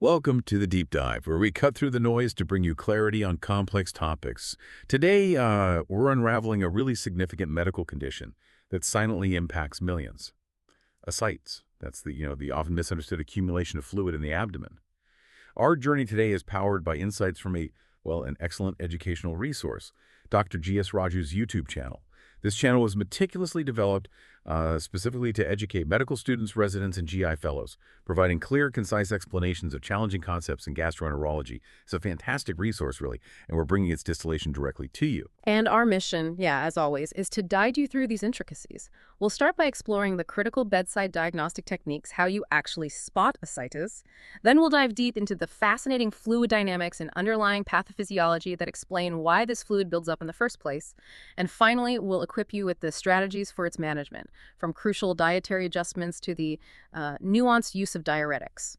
Welcome to the Deep Dive, where we cut through the noise to bring you clarity on complex topics. Today, we're unraveling a really significant medical condition that silently impacts millions. Ascites. That's the often misunderstood accumulation of fluid in the abdomen. Our journey today is powered by insights from an excellent educational resource, Dr. G.S. Raju's YouTube channel. This channel was meticulously developed specifically to educate medical students, residents, and GI fellows, providing clear, concise explanations of challenging concepts in gastroenterology. It's a fantastic resource, really, and we're bringing its distillation directly to you. And our mission, as always, is to guide you through these intricacies. We'll start by exploring the critical bedside diagnostic techniques, how you actually spot ascites. Then we'll dive deep into the fascinating fluid dynamics and underlying pathophysiology that explain why this fluid builds up in the first place. And finally, we'll equip you with the strategies for its management, from crucial dietary adjustments to the nuanced use of diuretics.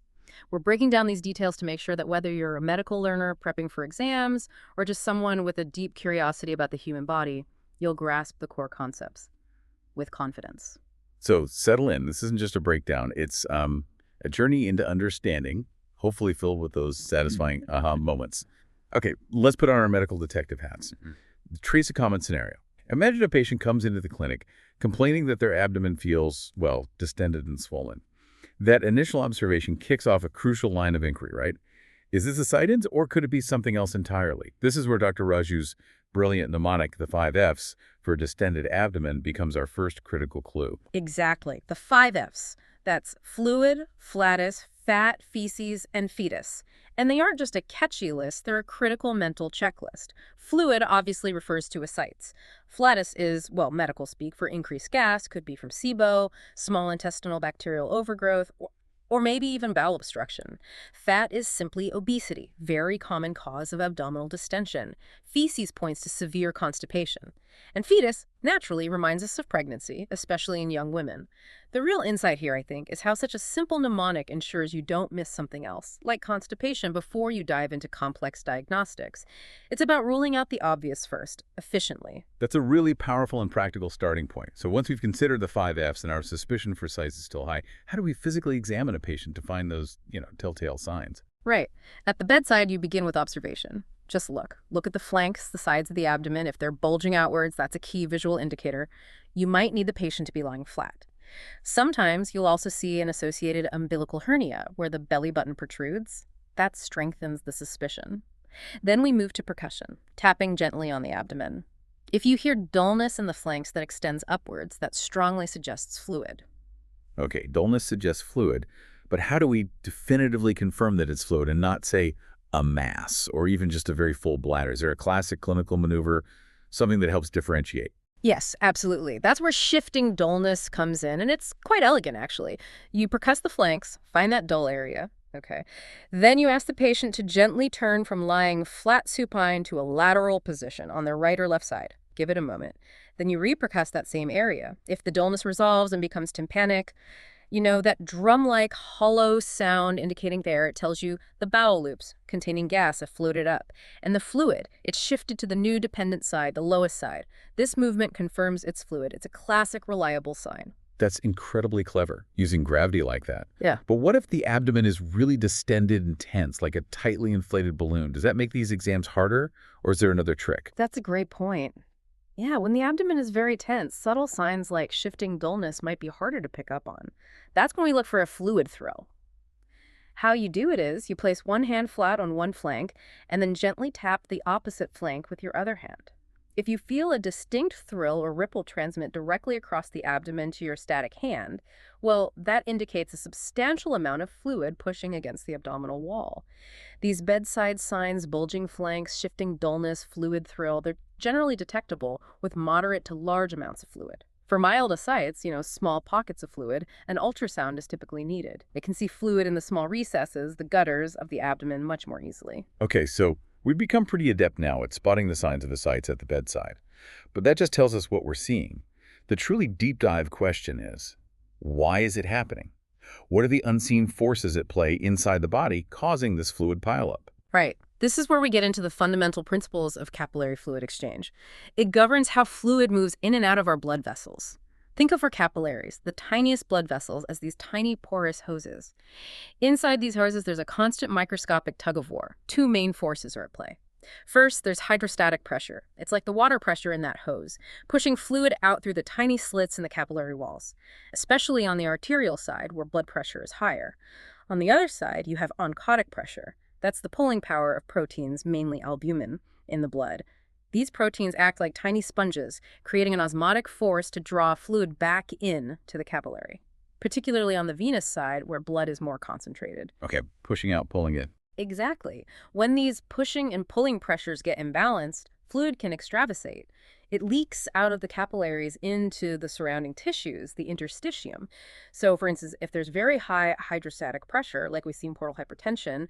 We're breaking down these details to make sure that whether you're a medical learner prepping for exams or just someone with a deep curiosity about the human body, you'll grasp the core concepts with confidence. So settle in. This isn't just a breakdown. It's a journey into understanding, hopefully filled with those satisfying aha moments. Okay, let's put on our medical detective hats. Trace a common scenario. Imagine a patient comes into the clinic complaining that their abdomen feels, distended and swollen. That initial observation kicks off a crucial line of inquiry, right? Is this ascites, or could it be something else entirely? This is where Dr. Raju's brilliant mnemonic, the 5 Fs, for distended abdomen becomes our first critical clue. Exactly. The 5 Fs. That's fluid, flatus, fat, feces, and fetus. And they aren't just a catchy list, they're a critical mental checklist. Fluid obviously refers to ascites. Flatus is, medical speak for increased gas, could be from SIBO, small intestinal bacterial overgrowth, or maybe even bowel obstruction. Fat is simply obesity, very common cause of abdominal distension. Feces points to severe constipation. And fetus, naturally, reminds us of pregnancy, especially in young women. The real insight here, I think, is how such a simple mnemonic ensures you don't miss something else, like constipation, before you dive into complex diagnostics. It's about ruling out the obvious first, efficiently. That's a really powerful and practical starting point. So once we've considered the 5 Fs and our suspicion for ascites is still high, how do we physically examine a patient to find those, telltale signs? Right. At the bedside, you begin with observation. Just look. Look at the flanks, the sides of the abdomen. If they're bulging outwards, that's a key visual indicator. You might need the patient to be lying flat. Sometimes you'll also see an associated umbilical hernia where the belly button protrudes. That strengthens the suspicion. Then we move to percussion, tapping gently on the abdomen. If you hear dullness in the flanks that extends upwards, that strongly suggests fluid. Okay, dullness suggests fluid, but how do we definitively confirm that it's fluid and not, say, a mass or even just a very full bladder? Is there a classic clinical maneuver, something that helps differentiate? Yes, absolutely. That's where shifting dullness comes in, and it's quite elegant, actually. You percuss the flanks, find that dull area, okay. Then you ask the patient to gently turn from lying flat supine to a lateral position on their right or left side. Give it a moment. Then you repercuss that same area. If the dullness resolves and becomes tympanic, that drum-like hollow sound indicating there, it tells you the bowel loops containing gas have floated up. And the fluid, it's shifted to the new dependent side, the lowest side. This movement confirms it's fluid. It's a classic, reliable sign. That's incredibly clever, using gravity like that. Yeah. But what if the abdomen is really distended and tense, like a tightly inflated balloon? Does that make these exams harder, or is there another trick? That's a great point. Yeah, when the abdomen is very tense, subtle signs like shifting dullness might be harder to pick up on. That's when we look for a fluid thrill. How you do it is you place one hand flat on one flank and then gently tap the opposite flank with your other hand. If you feel a distinct thrill or ripple transmit directly across the abdomen to your static hand, that indicates a substantial amount of fluid pushing against the abdominal wall. These bedside signs, bulging flanks, shifting dullness, fluid thrill, they're generally detectable with moderate to large amounts of fluid. For mild ascites, small pockets of fluid, an ultrasound is typically needed. It can see fluid in the small recesses, the gutters of the abdomen, much more easily. Okay, so we've become pretty adept now at spotting the signs of ascites at the bedside. But that just tells us what we're seeing. The truly deep dive question is, why is it happening? What are the unseen forces at play inside the body causing this fluid pileup? Right. This is where we get into the fundamental principles of capillary fluid exchange. It governs how fluid moves in and out of our blood vessels. Think of our capillaries, the tiniest blood vessels, as these tiny porous hoses. Inside these hoses, there's a constant microscopic tug-of-war. Two main forces are at play. First, there's hydrostatic pressure. It's like the water pressure in that hose, pushing fluid out through the tiny slits in the capillary walls, especially on the arterial side where blood pressure is higher. On the other side, you have oncotic pressure. That's the pulling power of proteins, mainly albumin, in the blood. These proteins act like tiny sponges, creating an osmotic force to draw fluid back in to the capillary, particularly on the venous side where blood is more concentrated. Okay, pushing out, pulling in. Exactly. When these pushing and pulling pressures get imbalanced, fluid can extravasate. It leaks out of the capillaries into the surrounding tissues, the interstitium. So, for instance, if there's very high hydrostatic pressure, like we see in portal hypertension,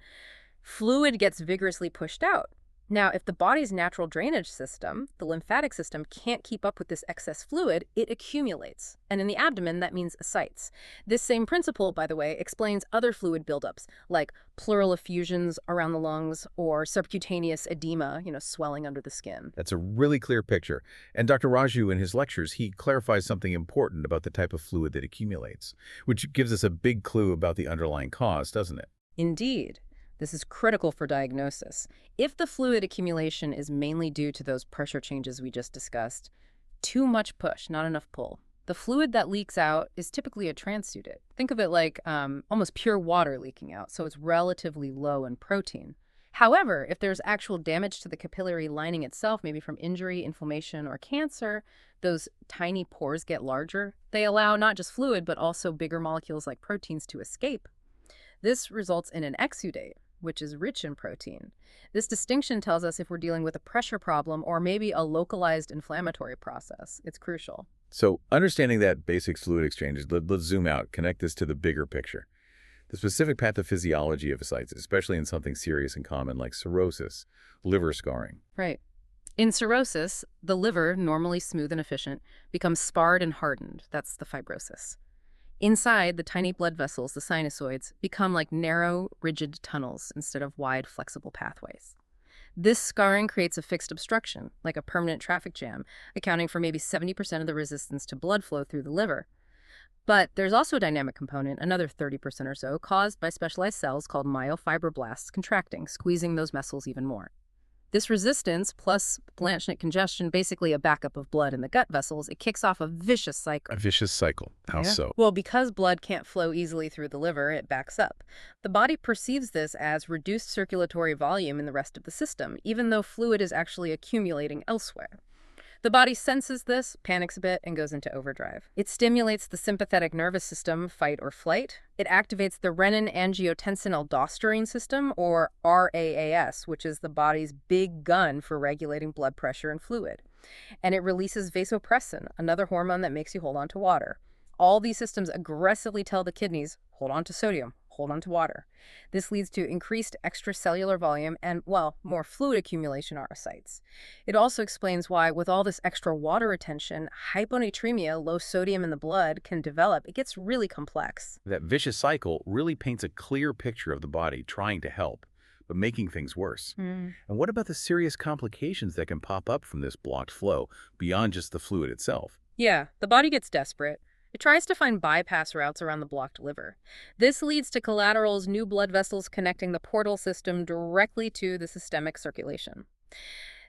fluid gets vigorously pushed out. Now, if the body's natural drainage system, the lymphatic system, can't keep up with this excess fluid, it accumulates. And in the abdomen, that means ascites. This same principle, by the way, explains other fluid buildups, like pleural effusions around the lungs or subcutaneous edema, swelling under the skin. That's a really clear picture. And Dr. Raju, in his lectures, he clarifies something important about the type of fluid that accumulates, which gives us a big clue about the underlying cause, doesn't it? Indeed. This is critical for diagnosis. If the fluid accumulation is mainly due to those pressure changes we just discussed, too much push, not enough pull. The fluid that leaks out is typically a transudate. Think of it like almost pure water leaking out, so it's relatively low in protein. However, if there's actual damage to the capillary lining itself, maybe from injury, inflammation, or cancer, those tiny pores get larger. They allow not just fluid, but also bigger molecules like proteins to escape. This results in an exudate, which is rich in protein. This distinction tells us if we're dealing with a pressure problem or maybe a localized inflammatory process. It's crucial. So understanding that basic fluid exchange, let's zoom out, connect this to the bigger picture. The specific pathophysiology of ascites, especially in something serious and common like cirrhosis, liver scarring. Right. In cirrhosis, the liver, normally smooth and efficient, becomes sparred and hardened. That's the fibrosis. Inside, the tiny blood vessels, the sinusoids, become like narrow, rigid tunnels instead of wide, flexible pathways. This scarring creates a fixed obstruction, like a permanent traffic jam, accounting for maybe 70% of the resistance to blood flow through the liver. But there's also a dynamic component, another 30% or so, caused by specialized cells called myofibroblasts contracting, squeezing those muscles even more. This resistance, plus blanchnet congestion, basically a backup of blood in the gut vessels, it kicks off a vicious cycle. A vicious cycle. How so? Well, because blood can't flow easily through the liver, it backs up. The body perceives this as reduced circulatory volume in the rest of the system, even though fluid is actually accumulating elsewhere. The body senses this, panics a bit, and goes into overdrive. It stimulates the sympathetic nervous system, fight or flight. It activates the renin-angiotensin-aldosterone system, or RAAS, which is the body's big gun for regulating blood pressure and fluid. And it releases vasopressin, another hormone that makes you hold on to water. All these systems aggressively tell the kidneys, hold on to sodium, hold on to water. This leads to increased extracellular volume and, well, more fluid accumulation are ascites. It also explains why, with all this extra water retention, hyponatremia, low sodium in the blood, can develop. It gets really complex. That vicious cycle really paints a clear picture of the body trying to help, but making things worse. And what about the serious complications that can pop up from this blocked flow beyond just the fluid itself? Yeah, the body gets desperate. It tries to find bypass routes around the blocked liver. This leads to collaterals, new blood vessels connecting the portal system directly to the systemic circulation.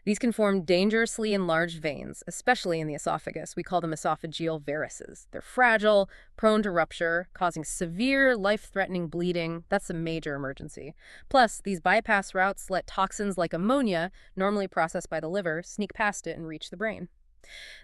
These can form dangerously enlarged veins, especially in the esophagus. We call them esophageal varices. They're fragile, prone to rupture, causing severe, life-threatening bleeding. That's a major emergency. Plus, these bypass routes let toxins like ammonia, normally processed by the liver, sneak past it and reach the brain.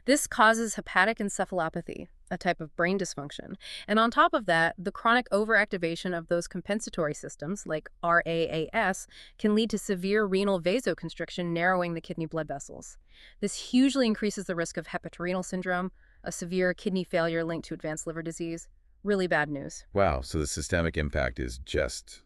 This causes hepatic encephalopathy, a type of brain dysfunction. And on top of that, the chronic overactivation of those compensatory systems, like RAAS, can lead to severe renal vasoconstriction, narrowing the kidney blood vessels. This hugely increases the risk of hepatorenal syndrome, a severe kidney failure linked to advanced liver disease. Really bad news. Wow, so the systemic impact is just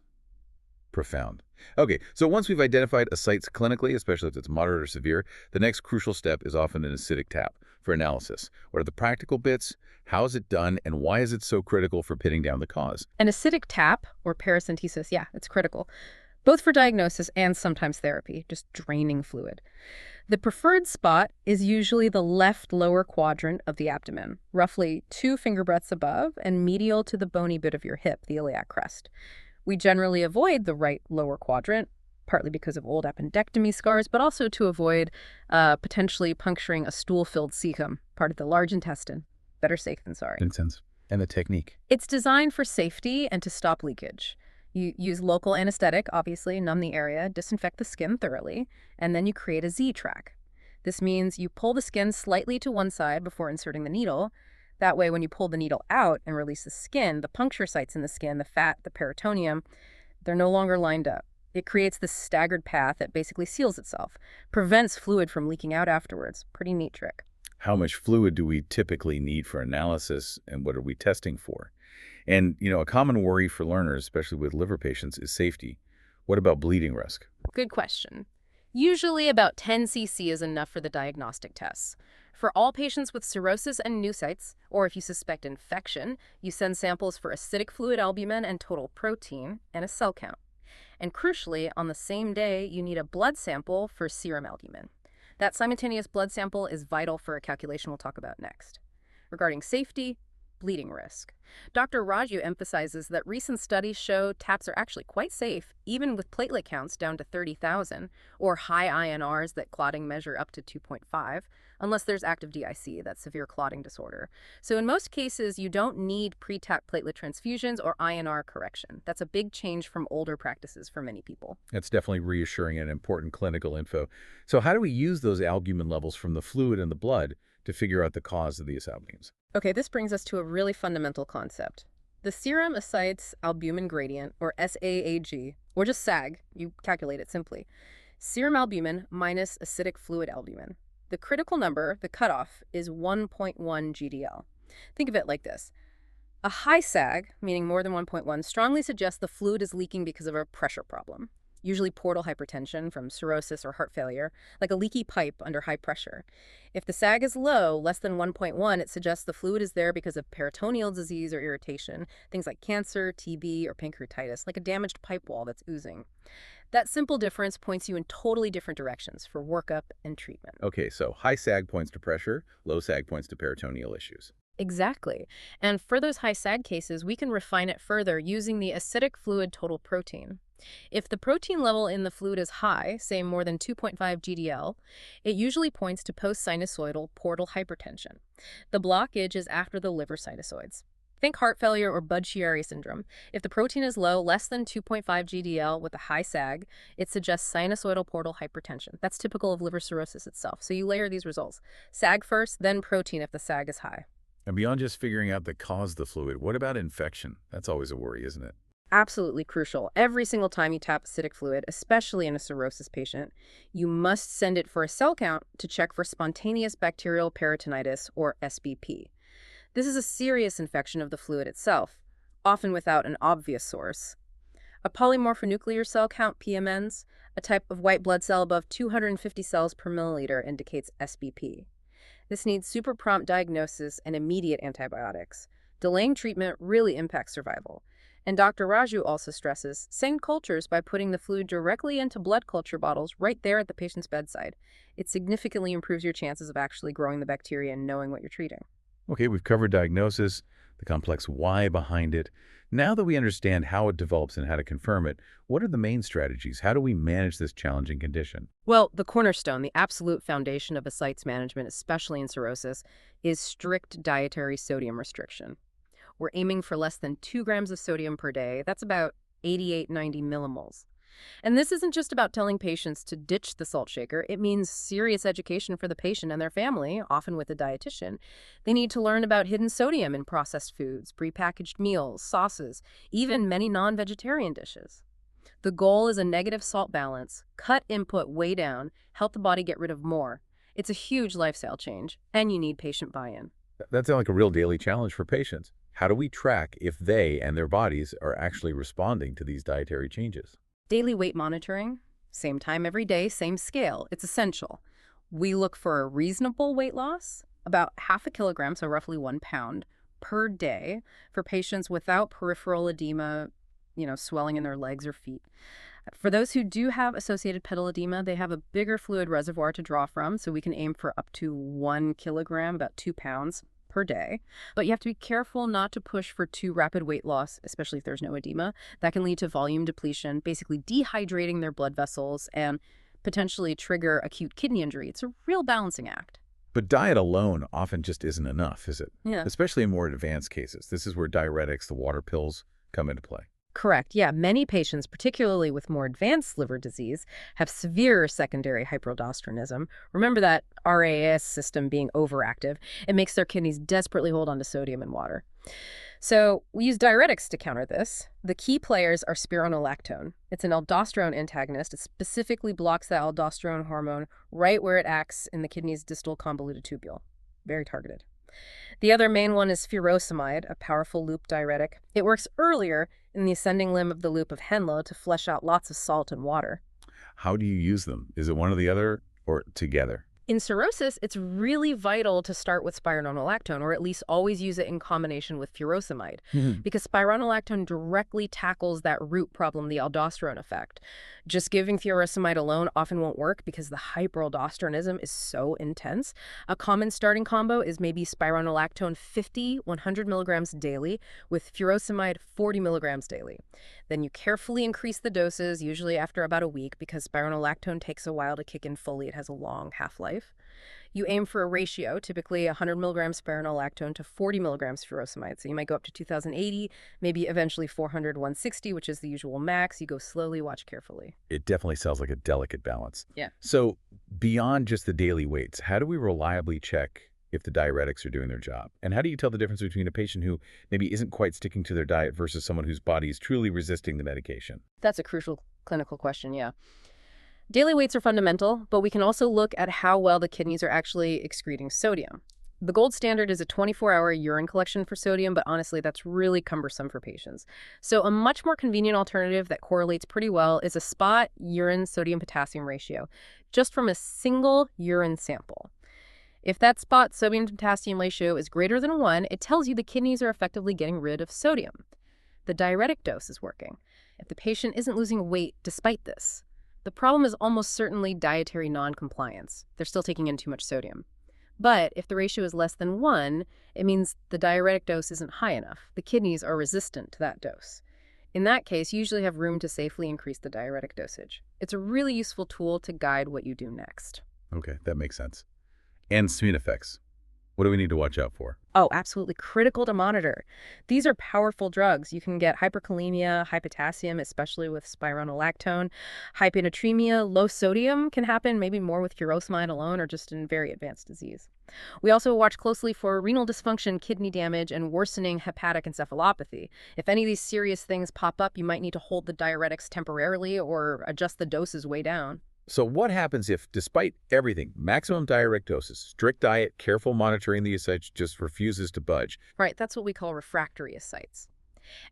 profound. Okay, so once we've identified ascites clinically, especially if it's moderate or severe, the next crucial step is often an acidic tap for analysis. What are the practical bits? How is it done? And why is it so critical for pinning down the cause? An acidic tap, or paracentesis, yeah, it's critical, both for diagnosis and sometimes therapy, just draining fluid. The preferred spot is usually the left lower quadrant of the abdomen, roughly 2 finger breadths above and medial to the bony bit of your hip, the iliac crest. We generally avoid the right lower quadrant, partly because of old appendectomy scars, but also to avoid potentially puncturing a stool-filled cecum, part of the large intestine. Better safe than sorry. Makes sense. And the technique? It's designed for safety and to stop leakage. You use local anesthetic, obviously, numb the area, disinfect the skin thoroughly, and then you create a Z-track. This means you pull the skin slightly to one side before inserting the needle. That way, when you pull the needle out and release the skin, the puncture sites in the skin, the fat, the peritoneum, they're no longer lined up. It creates this staggered path that basically seals itself, prevents fluid from leaking out afterwards. Pretty neat trick. How much fluid do we typically need for analysis, and what are we testing for? And, a common worry for learners, especially with liver patients, is safety. What about bleeding risk? Good question. Usually about 10 cc is enough for the diagnostic tests. For all patients with cirrhosis and pneumocytes, or if you suspect infection, you send samples for acidic fluid albumin and total protein and a cell count. And crucially, on the same day, you need a blood sample for serum albumin. That simultaneous blood sample is vital for a calculation we'll talk about next. Regarding safety, bleeding risk. Dr. Raju emphasizes that recent studies show TAPs are actually quite safe, even with platelet counts down to 30,000, or high INRs that clotting measure up to 2.5, unless there's active DIC, that's severe clotting disorder. So in most cases, you don't need pre-TAP platelet transfusions or INR correction. That's a big change from older practices for many people. That's definitely reassuring and important clinical info. So how do we use those albumin levels from the fluid in the blood to figure out the cause of these albumin? Okay, this brings us to a really fundamental concept. The serum ascites albumin gradient, or SAAG, or just SAG, you calculate it simply. Serum albumin minus acidic fluid albumin. The critical number, the cutoff, is 1.1 GDL. Think of it like this. A high SAG, meaning more than 1.1, strongly suggests the fluid is leaking because of a pressure problem, usually portal hypertension from cirrhosis or heart failure, like a leaky pipe under high pressure. If the SAG is low, less than 1.1, it suggests the fluid is there because of peritoneal disease or irritation, things like cancer, TB, or pancreatitis, like a damaged pipe wall that's oozing. That simple difference points you in totally different directions for workup and treatment. Okay, so high SAG points to pressure, low SAG points to peritoneal issues. Exactly. And for those high SAG cases, we can refine it further using the acidic fluid total protein. If the protein level in the fluid is high, say more than 2.5 GDL, it usually points to post-sinusoidal portal hypertension. The blockage is after the liver sinusoids. Think heart failure or Budd-Chiari syndrome. If the protein is low, less than 2.5 GDL with a high SAG, it suggests sinusoidal portal hypertension. That's typical of liver cirrhosis itself. So you layer these results. SAG first, then protein if the SAG is high. And beyond just figuring out the cause of the fluid, what about infection? That's always a worry, isn't it? Absolutely crucial. Every single time you tap acidic fluid, especially in a cirrhosis patient, you must send it for a cell count to check for spontaneous bacterial peritonitis, or SBP. This is a serious infection of the fluid itself, often without an obvious source. A polymorphonuclear cell count, PMNs, a type of white blood cell above 250 cells per milliliter, indicates SBP. This needs super prompt diagnosis and immediate antibiotics. Delaying treatment really impacts survival. And Dr. Raju also stresses send cultures by putting the fluid directly into blood culture bottles right there at the patient's bedside. It significantly improves your chances of actually growing the bacteria and knowing what you're treating. Okay, we've covered diagnosis, the complex why behind it. Now that we understand how it develops and how to confirm it, what are the main strategies? How do we manage this challenging condition? Well, the cornerstone, the absolute foundation of ascites management, especially in cirrhosis, is strict dietary sodium restriction. We're aiming for less than 2 grams of sodium per day. That's about 88-90 millimoles. And this isn't just about telling patients to ditch the salt shaker. It means serious education for the patient and their family, often with a dietitian. They need to learn about hidden sodium in processed foods, prepackaged meals, sauces, even many non-vegetarian dishes. The goal is a negative salt balance, cut input way down, help the body get rid of more. It's a huge lifestyle change, and you need patient buy-in. That sounds like a real daily challenge for patients. How do we track if they and their bodies are actually responding to these dietary changes? Daily weight monitoring, same time every day, same scale. It's essential. We look for a reasonable weight loss, about 0.5 kilogram, so roughly 1 pound, per day for patients without peripheral edema, swelling in their legs or feet. For those who do have associated pedal edema, they have a bigger fluid reservoir to draw from, so we can aim for up to 1 kilogram, about 2 pounds per day. But you have to be careful not to push for too rapid weight loss, especially if there's no edema. That can lead to volume depletion, basically dehydrating their blood vessels and potentially trigger acute kidney injury. It's a real balancing act. But diet alone often just isn't enough, is it? Yeah. Especially in more advanced cases. This is where diuretics, the water pills, come into play. Correct. Yeah, many patients, particularly with more advanced liver disease, have severe secondary hyperaldosteronism. Remember that RAS system being overactive. It makes their kidneys desperately hold on to sodium and water. So we use diuretics to counter this. The key players are spironolactone. It's an aldosterone antagonist. It specifically blocks that aldosterone hormone right where it acts in the kidney's distal convoluted tubule. Very targeted. The other main one is furosemide, a powerful loop diuretic. It works earlier in the ascending limb of the loop of Henle to flush out lots of salt and water. How do you use them? Is it one or the other or together? In cirrhosis, it's really vital to start with spironolactone, or at least always use it in combination with furosemide, because spironolactone directly tackles that root problem, the aldosterone effect. Just giving furosemide alone often won't work because the hyperaldosteronism is so intense. A common starting combo is maybe spironolactone 50, 100 milligrams daily with furosemide 40 milligrams daily. Then you carefully increase the doses, usually after about a week, because spironolactone takes a while to kick in fully. It has a long half-life. You aim for a ratio, typically 100 milligrams spironolactone to 40 milligrams furosemide. So you might go up to 2,080, maybe eventually 400, 160, which is the usual max. You go slowly, watch carefully. It definitely sounds like a delicate balance. Yeah. So beyond just the daily weights, how do we reliably check if the diuretics are doing their job? And how do you tell the difference between a patient who maybe isn't quite sticking to their diet versus someone whose body is truly resisting the medication? That's a crucial clinical question, yeah. Daily weights are fundamental, but we can also look at how well the kidneys are actually excreting sodium. The gold standard is a 24-hour urine collection for sodium, but honestly, that's really cumbersome for patients. So a much more convenient alternative that correlates pretty well is a spot urine sodium-potassium ratio, just from a single urine sample. If that spot sodium-to-potassium ratio is greater than 1, it tells you the kidneys are effectively getting rid of sodium. The diuretic dose is working. If the patient isn't losing weight despite this, the problem is almost certainly dietary non-compliance. They're still taking in too much sodium. But if the ratio is less than 1, it means the diuretic dose isn't high enough. The kidneys are resistant to that dose. In that case, you usually have room to safely increase the diuretic dosage. It's a really useful tool to guide what you do next. Okay, that makes sense. And side effects. What do we need to watch out for? Oh, absolutely critical to monitor. These are powerful drugs. You can get hyperkalemia, high potassium, especially with spironolactone. Hyponatremia, low sodium can happen, maybe more with furosemide alone or just in very advanced disease. We also watch closely for renal dysfunction, kidney damage, and worsening hepatic encephalopathy. If any of these serious things pop up, you might need to hold the diuretics temporarily or adjust the doses way down. So what happens if, despite everything, maximum diuretic doses, strict diet, careful monitoring the ascites just refuses to budge? Right, that's what we call refractory ascites.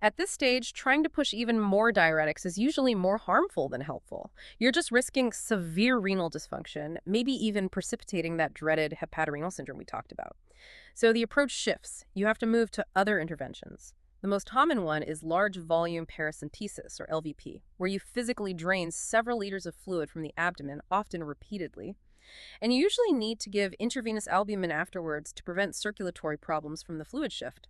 At this stage, trying to push even more diuretics is usually more harmful than helpful. You're just risking severe renal dysfunction, maybe even precipitating that dreaded hepatorenal syndrome we talked about. So the approach shifts. You have to move to other interventions. The most common one is large volume paracentesis, or LVP, where you physically drain several liters of fluid from the abdomen, often repeatedly. And you usually need to give intravenous albumin afterwards to prevent circulatory problems from the fluid shift.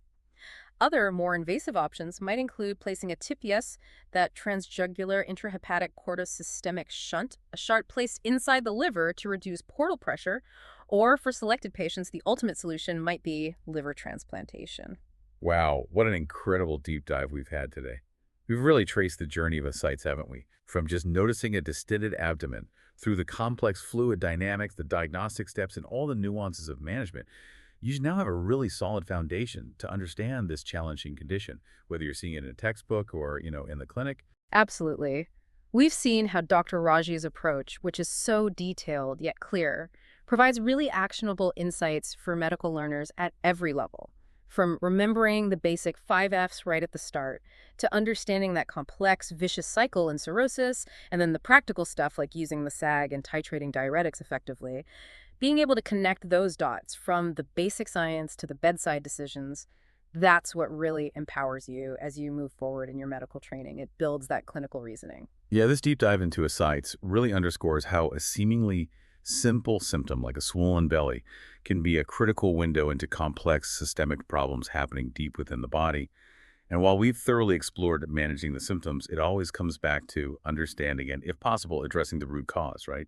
Other, more invasive options might include placing a TIPS, that transjugular intrahepatic cortisystemic shunt, a shunt placed inside the liver to reduce portal pressure, or for selected patients, the ultimate solution might be liver transplantation. Wow, what an incredible deep dive we've had today. We've really traced the journey of ascites, haven't we? From just noticing a distended abdomen, through the complex fluid dynamics, the diagnostic steps, and all the nuances of management. You now have a really solid foundation to understand this challenging condition, whether you're seeing it in a textbook or, in the clinic. Absolutely. We've seen how Dr. Raji's approach, which is so detailed yet clear, provides really actionable insights for medical learners at every level. From remembering the basic 5 F's right at the start, to understanding that complex, vicious cycle in cirrhosis, and then the practical stuff like using the SAG and titrating diuretics effectively, being able to connect those dots from the basic science to the bedside decisions, That's what really empowers you as you move forward in your medical training. It builds that clinical reasoning. Yeah, this deep dive into ascites really underscores how a seemingly simple symptom like a swollen belly can be a critical window into complex systemic problems happening deep within the body. And while we've thoroughly explored managing the symptoms, it always comes back to understanding and, if possible, addressing the root cause, right?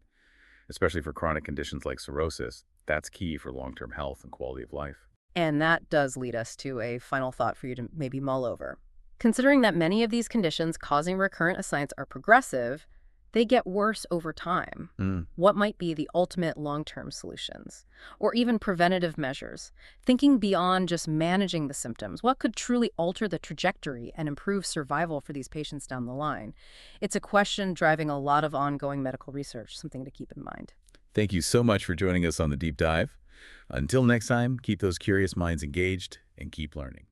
Especially for chronic conditions like cirrhosis. That's key for long-term health and quality of life. And that does lead us to a final thought for you to maybe mull over. Considering that many of these conditions causing recurrent ascites are progressive, they get worse over time. What might be the ultimate long-term solutions? Or even preventative measures? Thinking beyond just managing the symptoms, what could truly alter the trajectory and improve survival for these patients down the line? It's a question driving a lot of ongoing medical research, something to keep in mind. Thank you so much for joining us on the deep dive. Until next time, keep those curious minds engaged and keep learning.